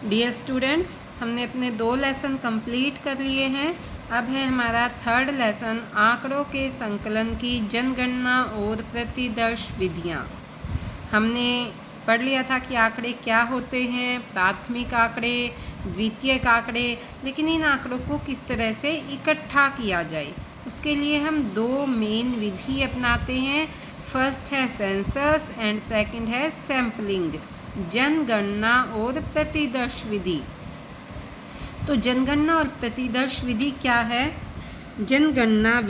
Dear students, हमने अपने 2 lesson complete कर लिए हैं। अब है हमारा 3rd लेसन आंकड़ों के संकलन की जनगणना और प्रतिदर्श विधियाँ। हमने पढ़ लिया था कि आंकड़े क्या होते हैं, प्राथमिक आंकड़े, द्वितीयक आंकड़े, लेकिन इन आंकड़ों को किस तरह से इकट्ठा किया जाए उसके लिए हम 2 मेन विधि अपनाते हैं। फर्स्ट है सेंसस एंड सेकंड है सैम्पलिंग, जनगणना और प्रतिदर्श विधि। तो जनगणना और प्रतिदर्श विधि क्या है? जनगणना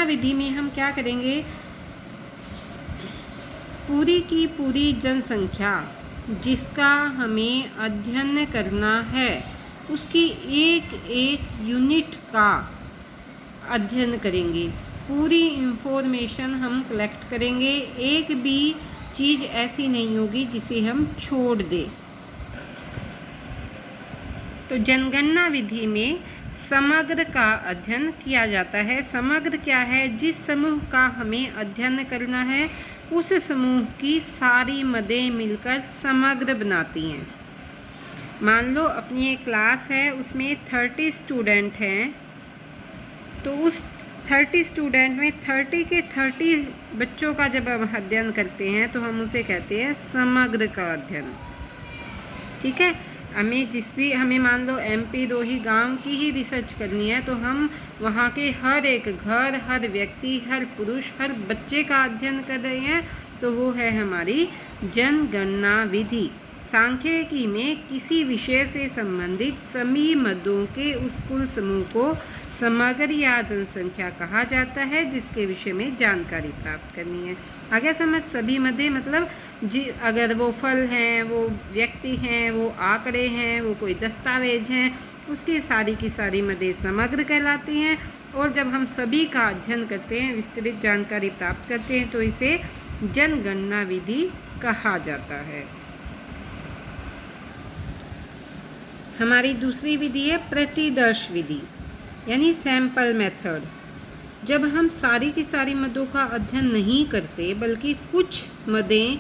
विधि में हम क्या करेंगे, पूरी की पूरी जनसंख्या जिसका हमें अध्ययन करना है उसकी एक एक यूनिट का अध्ययन करेंगे। पूरी इंफॉर्मेशन हम कलेक्ट करेंगे, एक भी चीज़ ऐसी नहीं होगी जिसे हम छोड़ दें। तो जनगणना विधि में समग्र का अध्ययन किया जाता है। समग्र क्या है? जिस समूह का हमें अध्ययन करना है उस समूह की सारी मदें मिलकर समग्र बनाती हैं। मान लो अपनी एक क्लास है, उसमें 30 स्टूडेंट हैं, तो उस 30 स्टूडेंट में 30 के 30 बच्चों का जब हम अध्ययन करते हैं तो हम उसे कहते हैं समग्र का अध्ययन। ठीक है, हमें मान लो MP रोही गांव की ही रिसर्च करनी है, तो हम वहाँ के हर एक घर, हर व्यक्ति, हर पुरुष, हर बच्चे का अध्ययन कर रहे हैं, तो वो है हमारी जनगणना विधि। सांख्यिकी में किसी विषय से संबंधित सभी मदों के उस कुल समूह को समग्र या जनसंख्या कहा जाता है जिसके विषय में जानकारी प्राप्त करनी है। आगे समझ? सभी मदे मतलब अगर वो फल हैं, वो व्यक्ति हैं, वो आंकड़े हैं, वो कोई दस्तावेज हैं, उसकी सारी की सारी मदे समग्र कहलाती हैं। और जब हम सभी का अध्ययन करते हैं, विस्तृत जानकारी प्राप्त करते हैं, तो इसे जनगणना विधि कहा जाता है। हमारी दूसरी विधि है प्रतिदर्श विधि, यानी सैंपल मेथड। जब हम सारी की सारी मदों का अध्ययन नहीं करते बल्कि कुछ मदें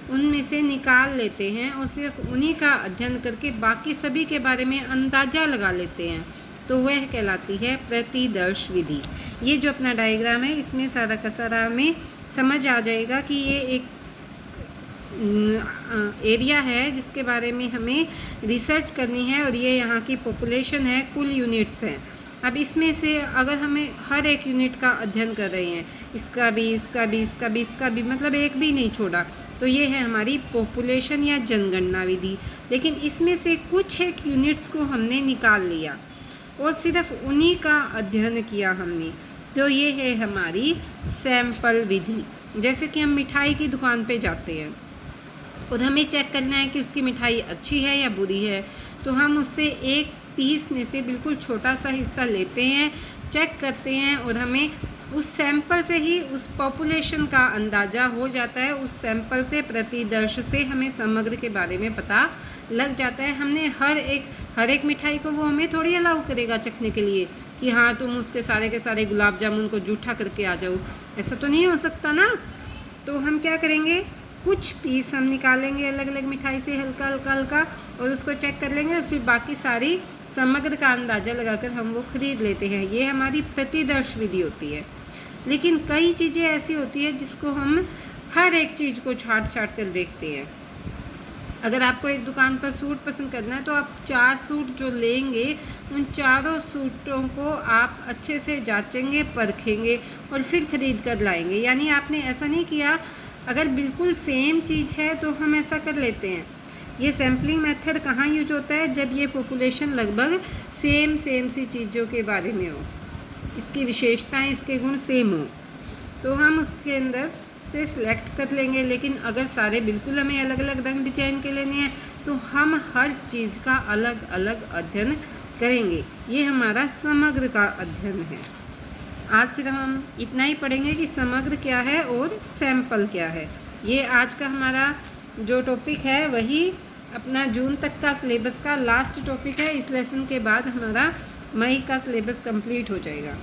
उनमें से निकाल लेते हैं और सिर्फ उन्हीं का अध्ययन करके बाकी सभी के बारे में अंदाज़ा लगा लेते हैं, तो वह कहलाती है प्रतिदर्श विधि। ये जो अपना डायग्राम है, इसमें सारा का सारा हमें समझ आ जाएगा कि ये एक एरिया है जिसके बारे में हमें रिसर्च करनी है और ये यहाँ की पॉपुलेशन है, कुल यूनिट्स हैं। अब इसमें से अगर हमें हर एक यूनिट का अध्ययन कर रहे हैं, इसका भी, इसका भी, इसका भी, इसका भी, मतलब एक भी नहीं छोड़ा, तो ये है हमारी पॉपुलेशन या जनगणना विधि। लेकिन इसमें से कुछ एक यूनिट्स को हमने निकाल लिया और सिर्फ उन्हीं का अध्ययन किया हमने, तो ये है हमारी सैंपल विधि। जैसे कि हम मिठाई की दुकान पे जाते हैं और हमें चेक करना है कि उसकी मिठाई अच्छी है या बुरी है, तो हम उससे एक पीस में से बिल्कुल छोटा सा हिस्सा लेते हैं, चेक करते हैं और हमें उस सैंपल से ही उस पॉपुलेशन का अंदाज़ा हो जाता है। उस सैंपल से, प्रतिदर्श से हमें समग्र के बारे में पता लग जाता है। हमने हर एक मिठाई को वो हमें थोड़ी अलाउ करेगा चखने के लिए कि हाँ तुम उसके सारे के सारे गुलाब जामुन को जूठा करके आ जाओ, ऐसा तो नहीं हो सकता ना। तो हम क्या करेंगे, कुछ पीस हम निकालेंगे अलग अलग मिठाई से, हल्का हल्का हल्का, और उसको चेक कर लेंगे और फिर बाकी सारी समग्र का अंदाज़ा लगाकर हम वो खरीद लेते हैं। ये हमारी प्रतिदर्श विधि होती है। लेकिन कई चीज़ें ऐसी होती है जिसको हम हर एक चीज़ को छाट छाट कर देखते हैं। अगर आपको एक दुकान पर सूट पसंद करना है तो आप 4 सूट जो लेंगे, उन चारों सूटों को आप अच्छे से जांचेंगे, परखेंगे और फिर खरीद कर लाएंगे। यानी आपने ऐसा नहीं किया, अगर बिल्कुल सेम चीज़ है तो हम ऐसा कर लेते हैं। ये सैम्पलिंग मेथड कहाँ यूज होता है? जब ये पॉपुलेशन लगभग सेम सी चीज़ों के बारे में हो, इसकी विशेषताएं, इसके गुण सेम हो, तो हम उसके अंदर से सिलेक्ट कर लेंगे। लेकिन अगर सारे बिल्कुल हमें अलग अलग रंग डिजाइन के लेने हैं तो हम हर चीज़ का अलग अलग अध्ययन करेंगे। ये हमारा समग्र का अध्ययन है। आज सिर्फ हम इतना ही पढ़ेंगे कि समग्र क्या है और सैंपल क्या है। ये आज का हमारा जो टॉपिक है वही अपना जून तक का सिलेबस का लास्ट टॉपिक है। इस लेसन के बाद हमारा मई का सिलेबस कंप्लीट हो जाएगा।